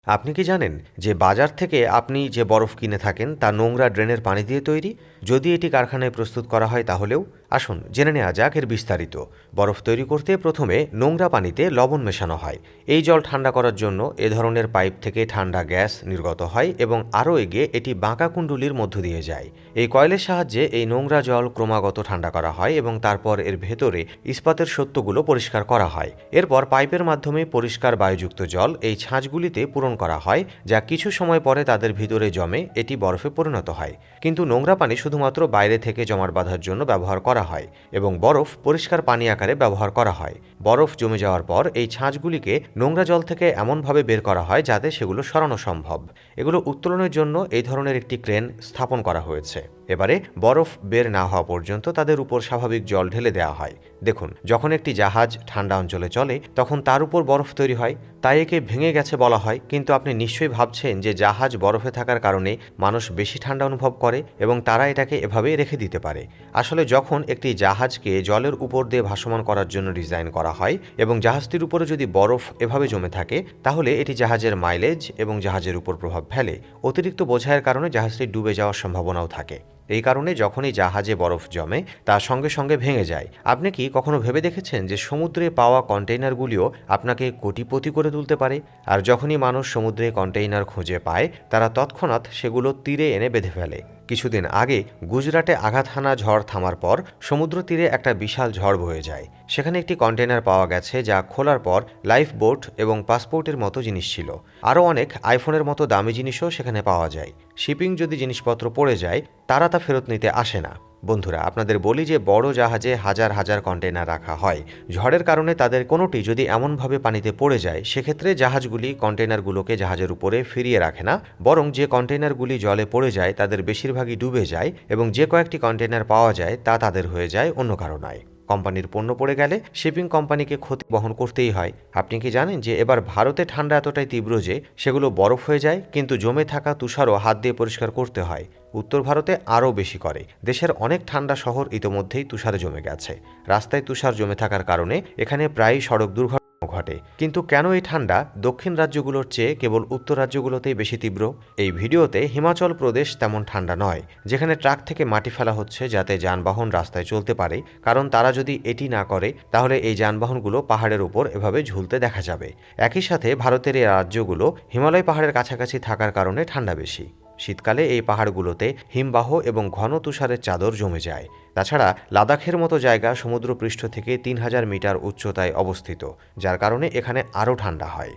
আপনি কি জানেন যে বাজার থেকে আপনি যে বরফ কিনে থাকেন তা নোংরা ড্রেনের পানি দিয়ে তৈরি? যদি এটি কারখানায় প্রস্তুত করা হয় তাহলেও? আসুন জেনে নেওয়া যাক এর বিস্তারিত। বরফ তৈরি করতে প্রথমে নোংরা পানিতে লবণ মেশানো হয়। এই জল ঠান্ডা করার জন্য এ ধরনের পাইপ থেকে ঠান্ডা গ্যাস নির্গত হয় এবং আরও এগিয়ে এটি বাঁকা কুণ্ডলীর মধ্য দিয়ে যায়। এই কয়েলের সাহায্যে এই নোংরা জল ক্রমাগত ঠান্ডা করা হয় এবং তারপর এর ভেতরে ইস্পাতের সত্যগুলো পরিষ্কার করা হয়। এরপর পাইপের মাধ্যমে পরিষ্কার বায়ুযুক্ত জল এই ছাঁচগুলিতে পূরণ করা হয়, যা কিছু সময় পরে তাদের ভিতরে জমে এটি বরফে পরিণত হয়। কিন্তু নোংরা পানি শুধুমাত্র বাইরে থেকে জমাট বাঁধার জন্য ব্যবহার করা হয় এবং বরফ পরিষ্কার পানি আকারে ব্যবহার করা হয়। বরফ জমে যাওয়ার পর এই ছাঁচগুলিকে নোংরা জল থেকে এমনভাবে বের করা হয় যাতে সেগুলো সরানো সম্ভব। এগুলো উত্তোলনের জন্য এই ধরনের একটি ক্রেন স্থাপন করা হয়েছে। এবারে বরফ বের না হওয়া পর্যন্ত তাদের উপর স্বাভাবিক জল ঢেলে দেওয়া হয়। দেখুন, যখন একটি জাহাজ ঠান্ডা অঞ্চলে চলে তখন তার উপর বরফ তৈরি হয়, তাই একে ভেঙে গেছে বলা হয়। কিন্তু আপনি নিশ্চয়ই ভাবছেন যে জাহাজ বরফে থাকার কারণে মানুষ বেশি ঠান্ডা অনুভব করে এবং তারা এটাকে এভাবে রেখে দিতে পারে। আসলে যখন একটি জাহাজকে জলের উপর দিয়ে ভাসমান করার জন্য ডিজাইন করা হয় এবং জাহাজটির উপরে যদি বরফ এভাবে জমে থাকে, তাহলে এটি জাহাজের মাইলেজ এবং জাহাজের উপর প্রভাব ফেলে। অতিরিক্ত বোঝাইয়ের কারণে জাহাজটি ডুবে যাওয়ার সম্ভাবনাও থাকে। এই কারণে যখনই জাহাজে বরফ জমে তা সঙ্গে সঙ্গে ভেঙে যায়। আপনি কি কখনো ভেবে দেখেছেন যে সমুদ্রে পাওয়া কন্টেইনারগুলিও আপনাকে কোটিপতি করে তুলতে পারে? আর যখনই মানুষ সমুদ্রে কন্টেইনার খুঁজে পায় তারা তৎক্ষণাৎ সেগুলো তীরে এনে বেঁধে ফেলে। কিছুদিন আগে গুজরাটে আঘাত হানা ঝড় থামার পর সমুদ্র তীরে একটা বিশাল ঝড় বয়ে যায়। সেখানে একটি কন্টেইনার পাওয়া গেছে যা খোলার পর লাইফ বোট এবং পাসপোর্টের মতো জিনিস ছিল। আরও অনেক আইফোনের মতো দামি জিনিসও সেখানে পাওয়া যায়। শিপিং যদি জিনিসপত্র পড়ে যায় তারা তা ফেরত নিতে আসে না। বন্ধুরা, আপনাদের বলি যে বড় জাহাজে হাজার হাজার কন্টেইনার রাখা হয়। ঝড়ের কারণে তাদের কোনোটি যদি এমনভাবে পানিতে পড়ে যায়, সেক্ষেত্রে জাহাজগুলি কন্টেইনারগুলোকে জাহাজের উপরে ফিরিয়ে রাখে না, বরং যে কন্টেইনারগুলি জলে পড়ে যায় তাদের বেশিরভাগই ডুবে যায় এবং যে কয়েকটি কন্টেইনার পাওয়া যায় তা তাদের হয়ে যায় অন্য কারণে। কোম্পানির পণ্য পড়ে গেলে শিপিং কোম্পানিকে ক্ষতি বহন করতেই হয়। আপনি কি জানেন যে এবার ভারতে ঠান্ডা এতটাই তীব্র যে সেগুলো বরফ হয়ে যায়, কিন্তু জমে থাকা তুষারও হাত দিয়ে পরিষ্কার করতে হয়। উত্তর ভারতে আরও বেশি করে। দেশের অনেক ঠান্ডা শহর ইতোমধ্যেই তুষারে জমে গেছে। রাস্তায় তুষার জমে থাকার কারণে এখানে প্রায়ই সড়ক দুর্ঘটনা ঘটে। কিন্তু কেন এই ঠান্ডা দক্ষিণ রাজ্যগুলোর চেয়ে কেবল উত্তর রাজ্যগুলোতেই বেশি তীব্র? এই ভিডিওতে হিমাচল প্রদেশ তেমন ঠান্ডা নয়, যেখানে ট্রাক থেকে মাটি ফেলা হচ্ছে যাতে যানবাহন রাস্তায় চলতে পারে, কারণ তারা যদি এটি না করে তাহলে এই যানবাহনগুলো পাহাড়ের উপর এভাবে ঝুলতে দেখা যাবে। একই সাথে ভারতের এই রাজ্যগুলো হিমালয় পাহাড়ের কাছাকাছি থাকার কারণে ঠান্ডা বেশি। শীতকালে এই পাহাড়গুলোতে হিমবাহ এবং ঘন তুষারের চাদর জমে যায়। তাছাড়া লাদাখের মতো জায়গা সমুদ্রপৃষ্ঠ থেকে ৩,০০০ মিটার উচ্চতায় অবস্থিত, যার কারণে এখানে আরও ঠান্ডা হয়।